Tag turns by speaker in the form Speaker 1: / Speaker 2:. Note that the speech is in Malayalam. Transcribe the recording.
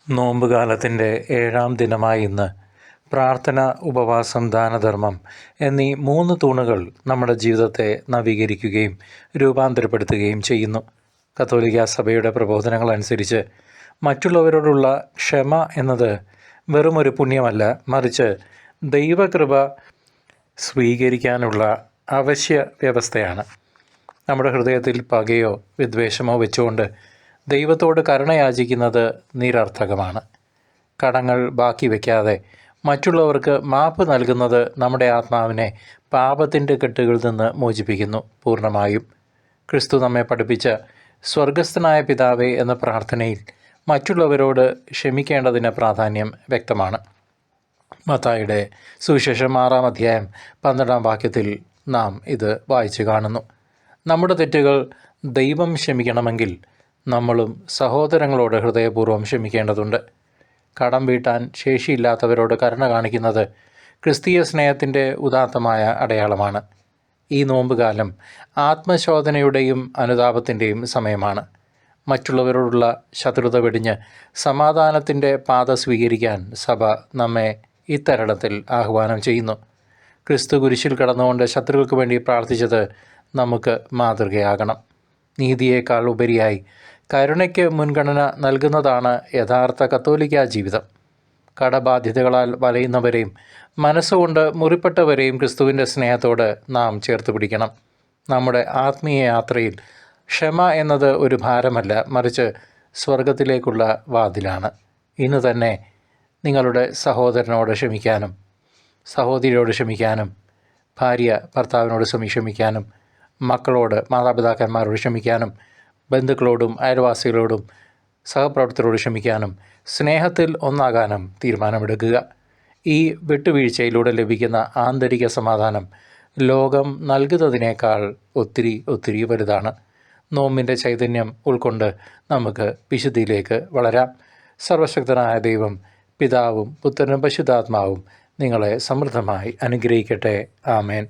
Speaker 1: നോമ്പുകാലത്തിൻ്റെ 7-ാം ദിനമായ ഇന്ന് പ്രാർത്ഥന, ഉപവാസം, ദാനധർമ്മം എന്നീ 3 തൂണുകൾ നമ്മുടെ ജീവിതത്തെ നവീകരിക്കുകയും രൂപാന്തരപ്പെടുത്തുകയും ചെയ്യുന്നു. കത്തോലിക്കാ സഭയുടെ പ്രബോധനങ്ങളനുസരിച്ച് മറ്റുള്ളവരോടുള്ള ക്ഷമ എന്നത് വെറുമൊരു പുണ്യമല്ല, മറിച്ച് ദൈവകൃപ സ്വീകരിക്കാനുള്ള അവശ്യ വ്യവസ്ഥയാണ്. നമ്മുടെ ഹൃദയത്തിൽ പകയോ വിദ്വേഷമോ വെച്ചുകൊണ്ട് ദൈവത്തോട് കരുണയാചിക്കുന്നത് നിരർത്ഥകമാണ്. കടങ്ങൾ ബാക്കി വയ്ക്കാതെ മറ്റുള്ളവർക്ക് മാപ്പ് നൽകുന്നത് നമ്മുടെ ആത്മാവിനെ പാപത്തിൻ്റെ കെട്ടുകളിൽ നിന്ന് മോചിപ്പിക്കുന്നു. പൂർണ്ണമായും ക്രിസ്തു നമ്മെ പഠിപ്പിച്ച സ്വർഗസ്ഥനായ പിതാവേ എന്ന പ്രാർത്ഥനയിൽ മറ്റുള്ളവരോട് ക്ഷമിക്കേണ്ടതിന് പ്രാധാന്യം വ്യക്തമാണ്. മത്തായിയുടെ സുവിശേഷം 6-ാം അധ്യായം 12-ാം വാക്യത്തിൽ നാം ഇത് വായിച്ചു കാണുന്നു. നമ്മുടെ തെറ്റുകൾ ദൈവം ക്ഷമിക്കണമെങ്കിൽ നമ്മളും സഹോദരങ്ങളോട് ഹൃദയപൂർവ്വം ക്ഷമിക്കേണ്ടതുണ്ട്. കടം വീട്ടാൻ ശേഷിയില്ലാത്തവരോട് കരുണ കാണിക്കുന്നത് ക്രിസ്തീയ സ്നേഹത്തിൻ്റെ ഉദാത്തമായ അടയാളമാണ്. ഈ നോമ്പുകാലം ആത്മശോധനയുടെയും അനുതാപത്തിൻ്റെയും സമയമാണ്. മറ്റുള്ളവരോടുള്ള ശത്രുത വെടിഞ്ഞ് സമാധാനത്തിൻ്റെ പാത സ്വീകരിക്കാൻ സഭ നമ്മെ ഇത്തരണത്തിൽ ആഹ്വാനം ചെയ്യുന്നു. ക്രിസ്തു കുരിശിൽ കടന്നുകൊണ്ട് ശത്രുക്കൾക്ക് വേണ്ടി പ്രാർത്ഥിച്ചത് നമുക്ക് മാതൃകയാകണം. നീതിയേക്കാൾ ഉപരിയായി കരുണയ്ക്ക് മുൻഗണന നൽകുന്നതാണ് യഥാർത്ഥ കത്തോലിക്കാ ജീവിതം. കടബാധ്യതകളാൽ വലയുന്നവരെയും മനസ്സുകൊണ്ട് മുറിപ്പെട്ടവരെയും ക്രിസ്തുവിൻ്റെ സ്നേഹത്തോട് നാം ചേർത്ത് പിടിക്കണം. നമ്മുടെ ആത്മീയ യാത്രയിൽ ക്ഷമ എന്നത് ഒരു ഭാരമല്ല, മറിച്ച് സ്വർഗത്തിലേക്കുള്ള വാതിലാണ്. ഇന്ന് തന്നെ നിങ്ങളുടെ സഹോദരനോട് ക്ഷമിക്കാനും, സഹോദരിയോട് ക്ഷമിക്കാനും, ഭാര്യ ഭർത്താവിനോട് ക്ഷമിക്കാനും, മക്കളോട് മാതാപിതാക്കന്മാരോട് ക്ഷമിക്കാനും, ബന്ധുക്കളോടും അയൽവാസികളോടും സഹപ്രവർത്തകരോട് ക്ഷമിക്കാനും, സ്നേഹത്തിൽ ഒന്നാകാനും തീരുമാനമെടുക്കുക. ഈ വിട്ടുവീഴ്ചയിലൂടെ ലഭിക്കുന്ന ആന്തരിക സമാധാനം ലോകം നൽകുന്നതിനേക്കാൾ ഒത്തിരി വലുതാണ്. നോമ്പിൻ്റെ ചൈതന്യം ഉൾക്കൊണ്ട് നമുക്ക് വിശുദ്ധിയിലേക്ക് വളരാം. സർവശക്തനായ ദൈവം, പിതാവും പുത്രനും പരിശുദ്ധാത്മാവും നിങ്ങളെ സമൃദ്ധമായി അനുഗ്രഹിക്കട്ടെ. ആമേൻ.